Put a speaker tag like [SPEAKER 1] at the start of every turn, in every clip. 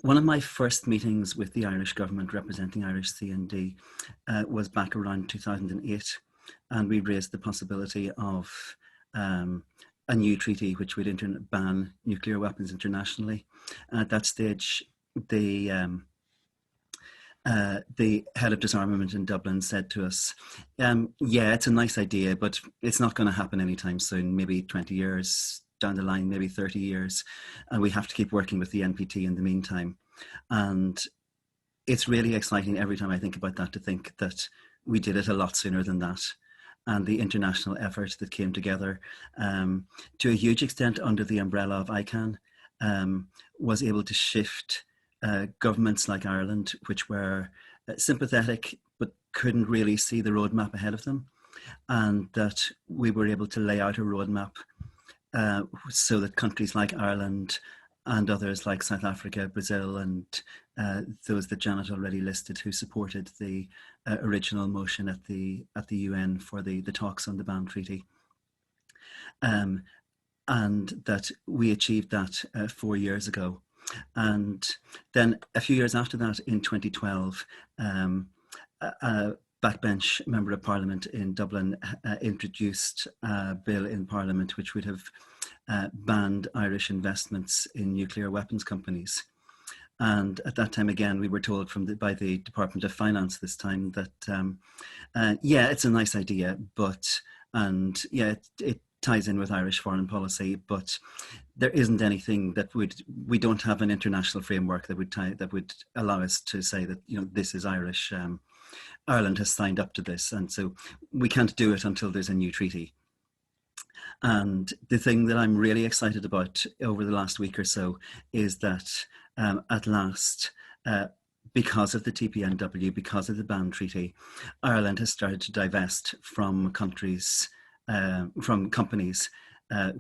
[SPEAKER 1] One of my first meetings with the Irish government representing Irish CND was back around 2008, and we raised the possibility of a new treaty which would ban nuclear weapons internationally. And at that stage, the head of disarmament in Dublin said to us, yeah, it's a nice idea, but it's not going to happen anytime soon, maybe 20 years down the line, maybe 30 years. And we have to keep working with the NPT in the meantime. And it's really exciting every time I think about that, to think that we did it a lot sooner than that. And the international effort that came together, to a huge extent under the umbrella of ICANN, was able to shift governments like Ireland, which were sympathetic but couldn't really see the roadmap ahead of them, and that we were able to lay out a roadmap so that countries like Ireland and others like South Africa, Brazil, and those that Janet already listed, who supported the original motion at the UN for the talks on the ban treaty, and that we achieved that 4 years ago. And then a few years after that, in 2012, a backbench member of Parliament in Dublin introduced a bill in Parliament which would have banned Irish investments in nuclear weapons companies. And at that time, again, we were told by the Department of Finance this time that, yeah, it's a nice idea, but, and yeah, it ties in with Irish foreign policy, but there isn't anything we don't have an international framework that would allow us to say that, this is Irish. Ireland has signed up to this, and so we can't do it until there's a new treaty. And the thing that I'm really excited about over the last week or so is that at last, because of the TPNW, because of the ban treaty, Ireland has started to divest from companies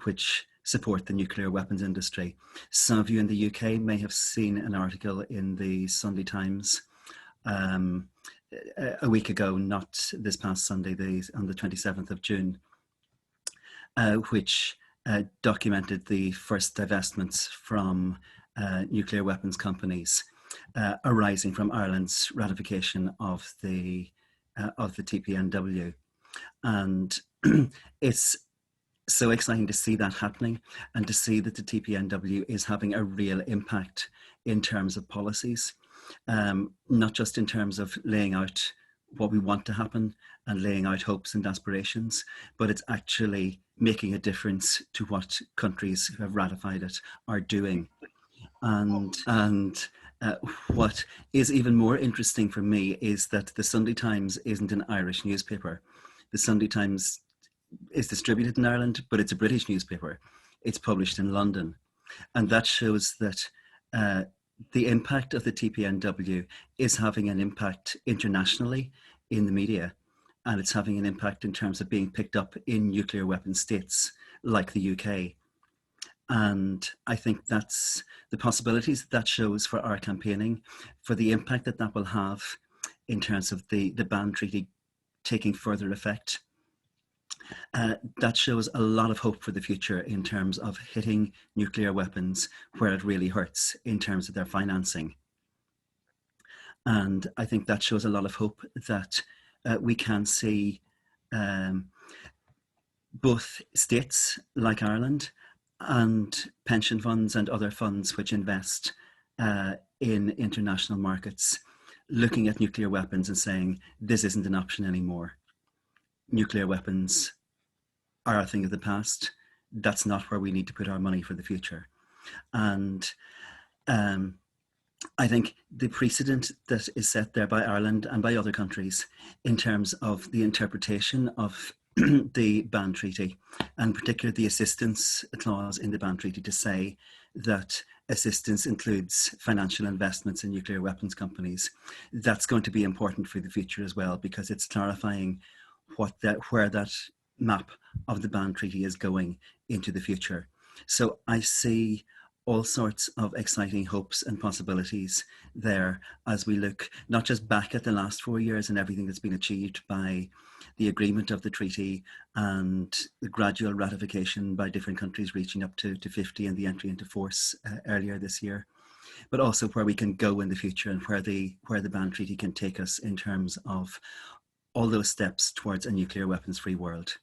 [SPEAKER 1] which support the nuclear weapons industry. Some of you in the UK may have seen an article in the Sunday Times a week ago, not this past Sunday, on the 27th of June, which documented the first divestments from nuclear weapons companies arising from Ireland's ratification of the TPNW. And it's so exciting to see that happening, and to see that the TPNW is having a real impact in terms of policies, not just in terms of laying out what we want to happen and laying out hopes and aspirations, but it's actually making a difference to what countries who have ratified it are doing. And what is even more interesting for me is that the Sunday Times isn't an Irish newspaper. The Sunday Times is distributed in Ireland, but it's a British newspaper. It's published in London. And that shows that the impact of the TPNW is having an impact internationally in the media, and it's having an impact in terms of being picked up in nuclear weapon states like the UK. And I think that's the possibilities that shows for our campaigning, for the impact that will have in terms of the ban treaty taking further effect. That shows a lot of hope for the future in terms of hitting nuclear weapons where it really hurts in terms of their financing. And I think that shows a lot of hope that we can see both states like Ireland and pension funds and other funds which invest in international markets looking at nuclear weapons and saying, this isn't an option anymore. Nuclear weapons are a thing of the past. That's not where we need to put our money for the future. And I think the precedent that is set there by Ireland and by other countries in terms of the interpretation of the ban treaty, and particularly the assistance clause in the ban treaty, to say that assistance includes financial investments in nuclear weapons companies, that's going to be important for the future as well, because it's clarifying where that map of the ban treaty is going into the future. So I see all sorts of exciting hopes and possibilities there as we look not just back at the last 4 years and everything that's been achieved by the agreement of the treaty and the gradual ratification by different countries reaching up to 50 and the entry into force earlier this year, but also where we can go in the future and where the ban treaty can take us in terms of all those steps towards a nuclear weapons free world.